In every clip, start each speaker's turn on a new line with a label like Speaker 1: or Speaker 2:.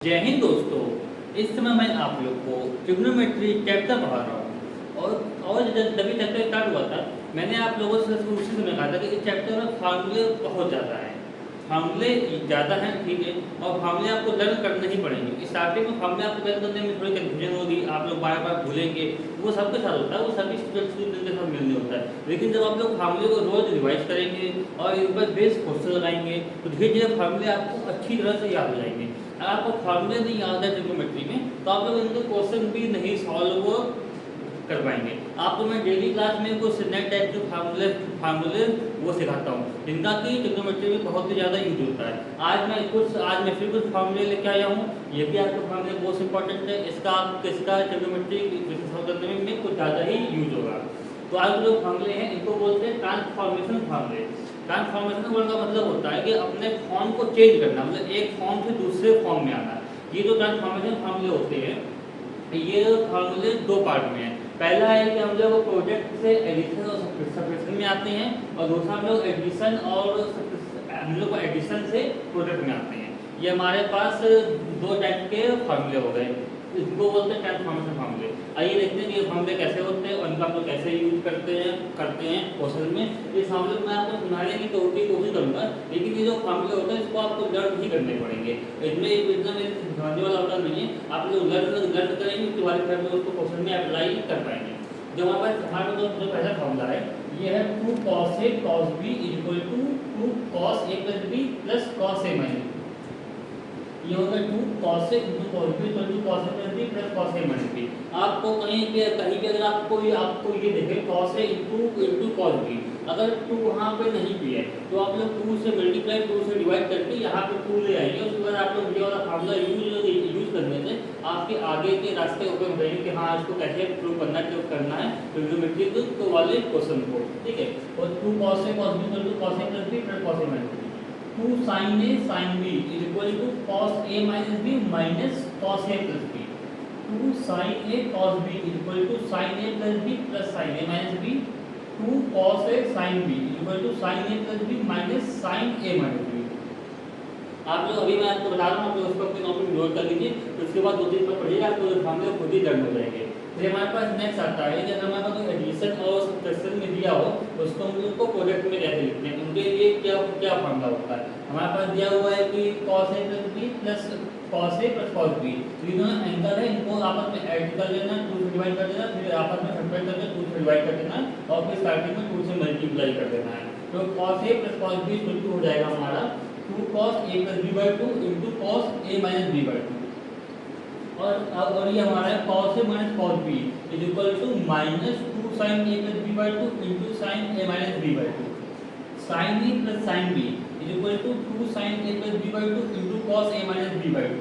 Speaker 1: जय हिंद दोस्तों। इस समय मैं आप लोग को ट्रिग्नोमेट्री चैप्टर पढ़ा रहा हूँ और जब तभी चैप्टर स्टार्ट हुआ था मैंने आप लोगों से उसी समय कहा था कि इस चैप्टर में फार्मूले बहुत ज़्यादा हैं। फार्मूले ज़्यादा हैं, ठीक है, और फार्मूले आपको लर्न करने ही पड़ेंगे। स्टार्टिंग में फार्मूले आपको लर्न करने में थोड़ी कन्फ्यूजन होगी, आप लोग बार बार भूलेंगे। वो सबके साथ होता है, वो सभी स्टूडेंट के साथ मिलने होता है। लेकिन जब आप लोग फार्मूले को रोज रिवाइज करेंगे और इन पर बेस क्वेश्चन लगाएंगे तो धीरे धीरे फार्मूले आपको अच्छी तरह से याद हो जाएंगे। अगर आपको फार्मूले नहीं याद है ट्रिग्नोमेट्री में तो आप लोग इनके क्वेश्चन भी नहीं सॉल्व कर पाएंगे। आपको मैं डेली क्लास में कुछ नए टाइप के फार्मूले वो सिखाता हूँ जिनका कि ट्रिग्नोमेट्री में बहुत ही ज़्यादा यूज होता है। आज मैं फिर कुछ फार्मूले लेके आया हूँ। ये भी आपके फार्मूले बहुत इंपॉर्टेंट है। इसका ट्रिग्नोमेट्री सॉल्व करने में कुछ ज़्यादा ही यूज होगा। तो आज जो फार्मूले हैं इनको बोलते हैं ट्रांसफॉर्मेशन फार्मूले। ट्रांसफॉर्मेशन वर्ड का मतलब होता है कि अपने फॉर्म को चेंज करना, मतलब एक फॉर्म से दूसरे फॉर्म में आना। ये जो ट्रांसफॉर्मेशन फार्मूले होते हैं ये फार्मूले दो पार्ट में है। पहला है कि हम लोग प्रोडक्ट से एडिशन और सब्ट्रैक्शन में आते हैं, और दूसरा हम लोग एडिशन से प्रोडक्ट में आते हैं। ये हमारे पास दो टाइप के फार्मूले हो गए, इसको बोलते हैं ट्रांसफॉर्मेशन फार्मूले। आइए देखते हैं कि ये फार्मूले कैसे होते हैं और इनका हम लोग कैसे यूज करते हैं क्वेश्चन में। इस फार्मूले में आपको सुनाने की कोशिश करूंगा, लेकिन ये जो फार्मूले होते हैं इसको आपको लर्न ही करने पड़ेंगे। इसमें इतना मेरे समझने वाला होता नहीं है, आप लोग लर्न करेंगे उसके बाद फिर लोग उसको क्वेश्चन में अप्लाई कर पाएंगे। जो हमारे जो पहला फार्मूला है ये है 2 cos A cos B equal to 2 cos A plus B plus cos A minus. ये होगा 2 cos A into cos B equal to cos A plus B plus cos A minus B। आपको कहीं भी अगर आपको ये देखे cos A into cos B, अगर 2 वहाँ पे नहीं भी है तो आप लोग 2 से मल्टीप्लाई 2 से डिवाइड करके यहाँ पे 2 ले आएंगे। उसके बाद आप लोग ये वाला फार्मूला यूज करने से आपके आगे के रास्ते ओपन हो जाएंगे कि हाँ इसको कैसे प्रूव करना है ट्रिग्नोमेट्री तो वाले क्वेश्चन को, ठीक है। और 2 cos A cos B equal to cos A plus B plus cos A minus B। 2 sin A sin B is equal to cos A minus B minus cos A plus B। 2 sin A cos B is equal to sin A plus B plus sin A minus B। 2 cos A sin B is equal to sin A plus B minus sin A minus B। आप लोग अभी मैं आपको बता रहा हूँ, आप लोग उसको अपनी नोट में नोट कर लीजिए, तो उसके बाद 2-3 पर पढ़िएगा, आपको फार्मूले खुद ही लर्न हो जाएंगे। फिर हमारे पास नेक्स्ट आता है जब हमारे पास कोई एडिशन और सब्ट्रैक्शन में दिया हो तो उसको हम लोग को प्रोडक्ट में कैसे लिखते हैं, उनके लिए क्या फार्मूला होता है। हमारे पास दिया हुआ है कि cos A plus B plus cos A plus cos B, तो ये दोनों एंगल है, इनको आपस में ऐड कर लेना, 2 से डिवाइड कर देना, फिर आपस में सब्ट्रैक्ट करके 2 से डिवाइड कर देना और फिर स्टार्टिंग में 2 से मल्टीप्लाई कर देना है। तो cos A plus cos B equal to हो जाएगा हमारा 2 cos A plus B by 2 into cos A minus B by 2। और ये हमारा है cos A minus cos B is equal to minus 2 sin A plus B by 2 into sin A minus B by 2। sin A प्लस sin B is equal to 2 sin A plus B by 2 into cos A minus B by 2।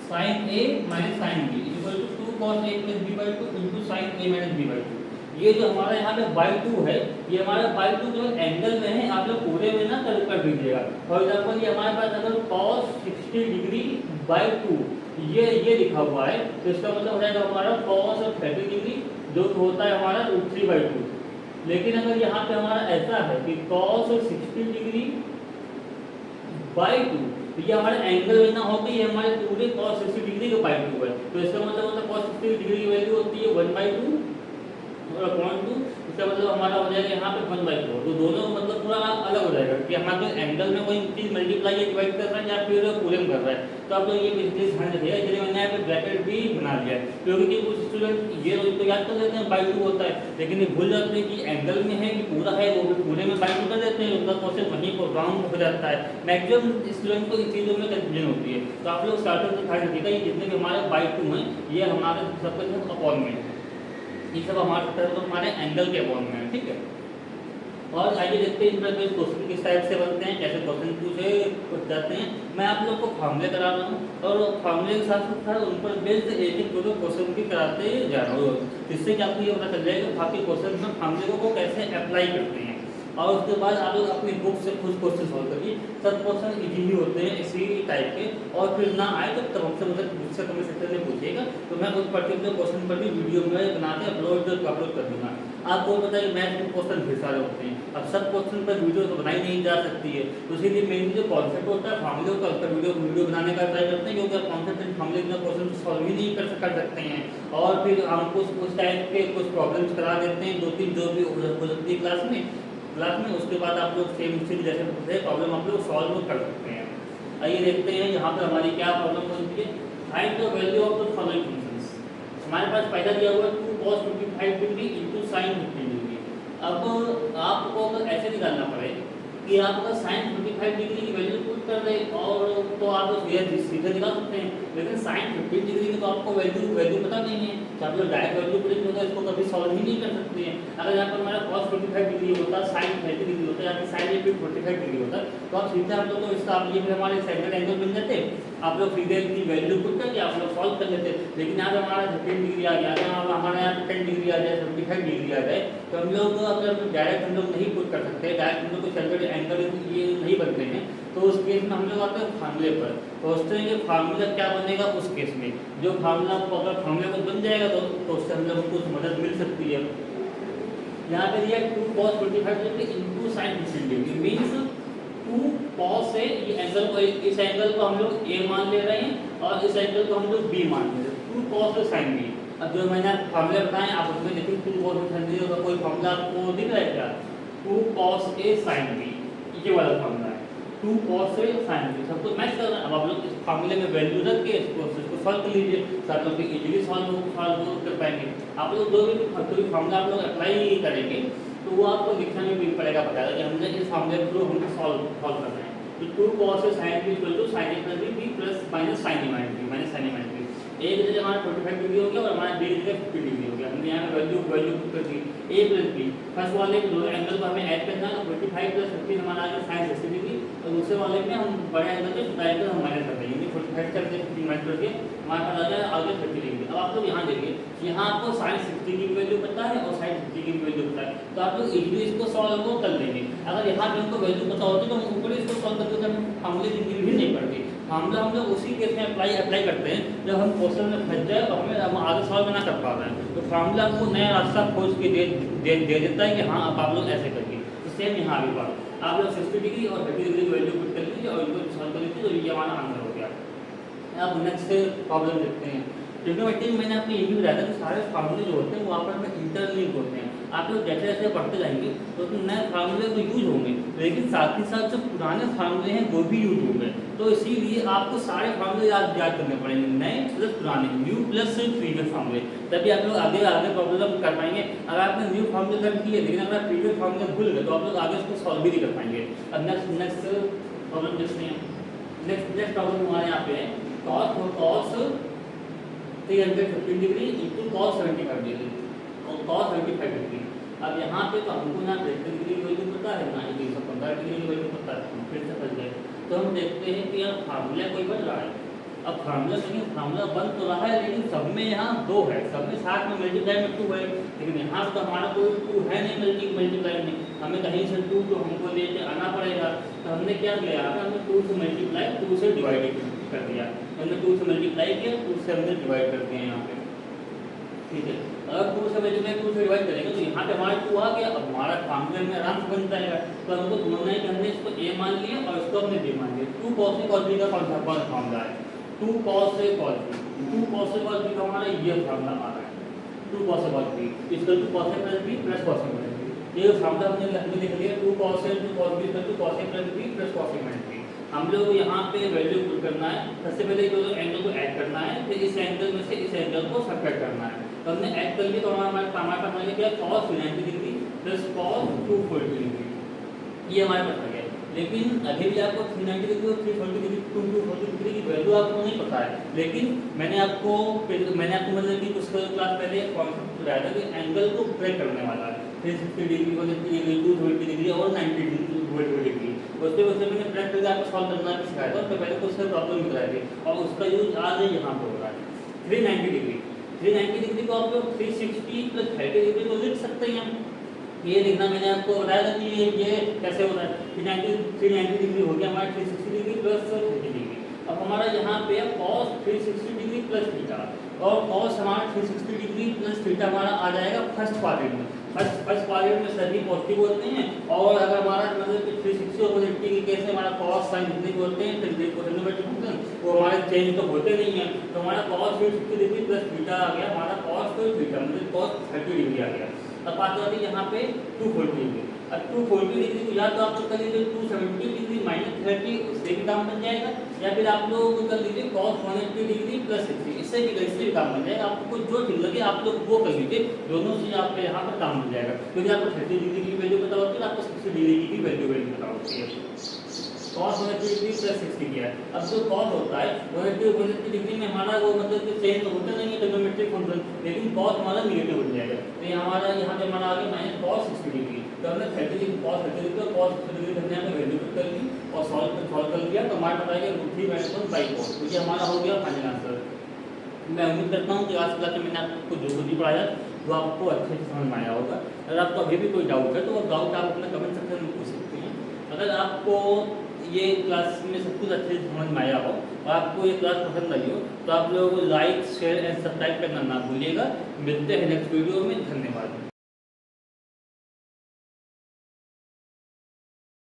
Speaker 1: sin A minus sin B is equal to 2 cos A plus B by 2 into sin A minus B by 2। ये जो हमारा यहाँ पे by 2 है, ये हमारा by 2 जो angle में है आप लोग पूरे में ना कर दीजिएगा। फॉर एग्जांपल ये हमारे पास अगर cos 60 डिग्री बाई 2 ये लिखा हुआ है तो इसका मतलब हो जाएगा हमारा cos 30 डिग्री जो होता है हमारा √3 बाई 2। लेकिन अगर यहाँ पे हमारा ऐसा है कि cos 60 डिग्री बाई 2 तो ये हमारे एंगल में ना होकर ये हमारे पूरे cos 60 डिग्री का बाई 2 है, तो इसका मतलब होता है cos 60 डिग्री की वैल्यू होती है 1/2 और 0.2। इसका मतलब हमारा हो जाएगा यहाँ पे 1/4। तो दोनों मतलब पूरा अलग हो जाएगा कि हमारे एंगल में कोई चीज़ मल्टीप्लाई या डिवाइड कर रहा है या फिर पूरे में कर रहा है। तो आप लोग ये बेसिकली ध्यान रखिएगा, इसलिए मैंने यहाँ पे ब्रैकेट भी बना दिया है, क्योंकि कुछ स्टूडेंट ये तो याद कर लेते हैं बाई 2 होता है, लेकिन ये भूल जाते हैं कि एंगल में है कि पूरा है, वो भी पूरे में बाई 2 कर देते हैं, उनका क्वेश्चन वहीं पर राउंड हो जाता है। मैक्सिमम स्टूडेंट को इन चीज़ों में कन्फ्यूजन होती है। तो आप लोग स्टार्टर से ध्यान रखिएगा, ये जितने भी हमारे बाई 2 हैं ये हमारे सबके सब अपॉन में है, ये सब हमारे एंगल के अपॉन में है, ठीक है। और आइए देखते हैं इन पर क्वेश्चन किस टाइप से बनते हैं, कैसे क्वेश्चन पूछ जाते हैं। मैं आप लोग को फार्मूले करा रहा हूँ और फार्मूले के साथ साथ उन पर बेस्ड एक दो क्वेश्चन भी कराते जा रहा हूँ, जिससे कि आपको ये पता चल जाएगा बाकी क्वेश्चन में फार्मूले को कैसे अप्लाई करते हैं। और उसके बाद आप लोग अपनी बुक से खुद क्वेश्चन सॉल्व करिए। सब क्वेश्चन इजी ही होते हैं इसी टाइप के, और फिर ना आए तो तब हमसे मुझसे कमेंट सेक्शन में पूछिएगा, तो मैं उस पर्टिकुलर क्वेश्चन पर भी वीडियो में बना के अपलोड कर दूँगा। आपको पता है मैथ में क्वेश्चन ढेर सारे होते हैं, अब सब क्वेश्चन पर वीडियो तो बनाई नहीं जा सकती है, तो इसीलिए मेनली जो कॉन्सेप्ट होता है फार्मूले का उसका वीडियो बनाने का ट्राई करते हैं, क्योंकि आप कॉन्सेप्ट एंड फार्मूले बिना क्वेश्चन सॉल्व ही नहीं कर सकते हैं। और फिर हमको उस टाइप के कुछ प्रॉब्लम्स करा देते हैं 2-3 जो भी हो सकती है क्लास में, उसके बाद आप लोग सेम उसी जैसे प्रॉब्लम आप लोग सॉल्व कर सकते हैं। आइए देखते हैं यहाँ पर हमारी क्या प्रॉब्लम होती है। Find the value of the following functions. हमारे पास पहला दिया हुआ है 2 cos 55 degree into sine 15 degree. अब आपको अगर ऐसे निकालना पड़े कि आप अगर साइन 45 डिग्री की वैल्यू पुट कर दें और तो आप सीधे निकाल सकते हैं, लेकिन साइन 15 डिग्री की तो आपको वैल्यू पता नहीं है, तो आप लोग डायरेक्ट वैल्यू पुटिंग होगा इसको कभी सॉल्व ही नहीं कर सकते हैं। अगर यहाँ पर हमारा cos 45 डिग्री होता, साइन 30 डिग्री होता, या फिर साइन 45 डिग्री होता, तो आप सीधे आप लोग तो इसका आप ये फिर हमारे सेंटर एंगल बन जाते, आप लोग सीधे की वैल्यू पुट करके आप लोग सॉल्व कर लेते। लेकिन यहाँ पर हमारा 15 डिग्री आ गया, अगर हमारे यहाँ 10 डिग्री आ जाए, 75 डिग्री आ जाए, तो हम लोग अगर डायरेक्ट हम लोग नहीं पुट कर सकते, डायरेक्ट हम लोग को सेंटर एंगल ये नहीं बनते हैं, तो उस केस में हम लोग आते हैं फार्मूले पर। तो उससे ये फार्मूला क्या बनेगा उस केस में, जो फार्मूला आपको अगर फार्मूले को बन जाएगा तो उससे हम लोग को मदद मिल सकती है। यहाँ पे दिया 2 cos 45 degree into sine 15 degree means 2 cos से ये एंगल को, इस एंगल को हम लोग a मान ले रहे हैं और इस एंगल को हम लोग b मान ले रहे हैं, 2 cos से sin b। अब जो मैंने फार्मूला बताए आप उसमें देखिए 2 cos से sin b का कोई फार्मूला आपको दिख रहा है क्या? 2 cos a sin b ये वाला फार्मूला है, 2 cos से sin b सब कुछ मैच कर रहा है। अब आप लोग इस फार्मूले में वैल्यू रख के इसको सॉल्व कर लीजिए, तो आप लोग इजीली सॉल्व कर पाएंगे। आप लोग जो भी फार्मूला आप लोग अप्लाई करेंगे तो वो आपको लिखने में भी पड़ेगा, बताएगा कि हमने इस फार्मूले के थ्रू हमको सॉल्व करना है। तो 2 cos से sin b equal to sin a plus b plus minus sin a minus sin a minus b। एक जगह हमारा 45 डिग्री हो गया और हमारा b जगह 50 डिग्री हो गया। हमने यहाँ वैल्यू पुट कर दी a प्लस b। फर्स्ट वाले के दो एंगल को हमें ऐड करना है, 45 प्लस 15 हमारा आ गया sin 60 डिग्री, और दूसरे वाले में हम बड़े एंगल के छोटा एंगल हम माइनस कर देंगे, 45 करके 15 माइनस करके हमारे पास आ जाएगा आगे 30 डिग्री। अब आप लोग यहाँ देखिए, यहाँ आपको sin 60 की वैल्यू पता है और sin 50 की वैल्यू पता है, तो आप लोग इजीली इसको सॉल्व कर लेंगे। अगर यहाँ पे हमको वैल्यू पता होती तो हम ऊपर इसको सॉल्व करते तो हम फार्मूले की नीड भी नहीं पड़ती। फार्मूला हम लोग उसी केस में अप्लाई करते हैं जब हम क्वेश्चन में फंस जाए और हमें आगे सॉल्व ना कर पा रहे हैं, तो फार्मूला हमको नया रास्ता खोज के दे देता है कि हाँ अब आप लोग ऐसे करिए। तो सेम यहाँ भी बात, आप लोग 60 डिग्री और 30 डिग्री की वैल्यू पुट कर लीजिए और इनको सॉल्व कर लीजिए, तो ये हमारा आंसर हो गया। अब नेक्स्ट प्रॉब्लम देखते हैं। ट्रिग्नोमेट्री में मैंने आपको ये भी बताया था कि सारे फार्मूले जो होते हैं वो आपस में इंटरलिंक होते हैं। आप लोग जैसे जैसे पढ़ते जाएंगे तो नए फार्मूले तो यूज होंगे, लेकिन साथ ही साथ जो पुराने फार्मूले हैं वो भी यूज होंगे। तो इसीलिए आपको सारे फार्मूले याद करने पड़ेंगे, नए प्लस पुराने, न्यू प्लस प्रीवियस फार्मूले, तभी आप लोग आगे प्रॉब्लम कर पाएंगे। अगर आपने न्यू फार्मूले कर किए लेकिन अगर आप प्रीवियस फार्मूले भूल गए तो आप लोग आगे उसको सॉल्व भी नहीं कर पाएंगे। अब नेक्स्ट प्रॉब्लम देखते हैं। नेक्स्ट प्रॉब्लम हमारे यहाँ पे है cos 315 degree into cos 75 degree और cos 75 डिग्री। अब यहाँ पे तो हमको ना 30 डिग्री की वैल्यू पता है, ना 115 डिग्री की वैल्यू पता है, फिर से फंस गए। तो हम देखते हैं कि यार फार्मूला कोई बन रहा है। अब फार्मूला देखिए, फार्मूला बन तो रहा है लेकिन सब में यहाँ 2 है, सब में साथ में मल्टीप्लाई में 2 है, लेकिन यहाँ तो हमारा कोई 2 है नहीं मल्टीप्लाई में, हमें कहीं से 2 तो हमको लेके आना पड़ेगा। तो हमने क्या किया, हमने 2 से मल्टीप्लाई 2 से डिवाइड कर दिया, हमने 2 से मल्टीप्लाई किया 2 से हमने डिवाइड कर दिया यहाँ पे, ठीक है। अगर 2 से मल्टीप्लाई 2 से डिवाइड करेंगे तो यहाँ पे हमारा 2 आ गया। अब हमारा फार्मूले में आराम से बन जाएगा। तो हमको ढूंढना है कि हमने इसको a मान लिया और इसको हमने b मान लिया। 2 cos से cos b का कौन सा फार्मूला है, 2 cos से cos b, 2 cos से cos b का हमारा ये फार्मूला आ रहा है, 2 cos से cos b equal to cos a plus b plus cos a minus b। ये फार्मूला हमने लिख लिया, 2 cos a cos b equal to cos a plus b plus cos a minus b। हम लोग यहाँ पे वैल्यू पुट करना है। सबसे पहले जो एंगल को ऐड करना है, फिर इस एंगल में से इस एंगल को सब्ट्रैक्ट करना है। तो हमने ऐड कर लिया तो हमारे पास आ गया cos 90 degree plus cos 240 degree, ये हमारे पास आ गया। लेकिन अभी भी आपको 390 डिग्री और 340 डिग्री 240 डिग्री की वैल्यू आपको नहीं पता है, लेकिन मैंने आपको मतलब कि कुछ क्लास पहले कॉन्सेप्ट बताया था कि एंगल को ब्रेक करने वाला है, 360 डिग्री और 220 डिग्री और 90 डिग्री, उसके वजह से मैंने ब्रेक करके आपको सॉल्व करना भी सिखाया था। तो पहले तो उससे प्रॉब्लम बताई थी और उसका यूज आज यहाँ पर हो रहा है। 390 डिग्री को आप लोग 360 प्लस 30 डिग्री को लिख सकते हैं। ये लिखना मैंने आपको बताया था कि ये कैसे होता है। 390 डिग्री हो गया हमारा 360 डिग्री प्लस 30 डिग्री। अब हमारा यहाँ पे cos 360 डिग्री प्लस थीटा, और cos हमारा 360 डिग्री प्लस थीटा हमारा आ जाएगा फर्स्ट क्वाड्रेंट में। फर्स्ट क्वाड्रेंट में सभी पॉजिटिव होते हैं, और अगर हमारा मतलब 360 और 180 के केस में हमारा cos sin जितने भी होते हैं ट्रिग्नोमेट्रिक फंक्शन वो हमारे चेंज तो होते नहीं है। तो हमारा cos 360 डिग्री प्लस थीटा आ गया, हमारा cos थीटा मतलब cos 30 डिग्री आ गया। अब बात होती है यहाँ पे 240 डिग्री। अब 240 डिग्री को या तो आप लोग कर लीजिए 270 डिग्री माइनस 30, उससे भी काम बन जाएगा, या फिर आप लोग कर लीजिए cos 180 डिग्री प्लस 60, इससे भी काम बन जाएगा। आपको जो ठीक लगे आप लोग वो कर लीजिए, दोनों से आपके यहाँ पर काम बन जाएगा। क्योंकि आपको 30 डिग्री की वैल्यू पता होती है, आपको 60 डिग्री की वैल्यू पता होती है। cos 180 डिग्री प्लस 60 किया है। अब जो cos होता है 180 डिग्री में हमारा वो मतलब कि चेंज तो होता नहीं है ट्रिग्नोमेट्रिक फंक्शन, लेकिन cos हमारा नेगेटिव बन जाएगा। तो ये हमारा यहाँ पे हमारा आ गया माइनस cos 60 डिग्री। तो हमने 30 डिग्री cos 30 डिग्री और cos 60 डिग्री करने में वैल्यू पुट कर ली और सॉल्व कर दिया, तो हमारे पास आ गया √3 - 1 बाई cos। तो ये हमारा हो गया फाइनल आंसर। मैं उम्मीद करता हूँ कि आज की क्लास में मैंने आपको जो कुछ भी पढ़ाया वो आपको अच्छे से समझ में आया होगा। अगर आपको अभी भी कोई डाउट है तो वो डाउट आप अपना कमेंट सेक्शन में पूछ सकते हैं। अगर आपको ये क्लास में सब कुछ अच्छे से समझ में आया हो और आपको ये क्लास पसंद आई हो तो आप लोग लाइक शेयर एंड सब्सक्राइब करना ना भूलिएगा। मिलते हैं नेक्स्ट वीडियो में। धन्यवाद।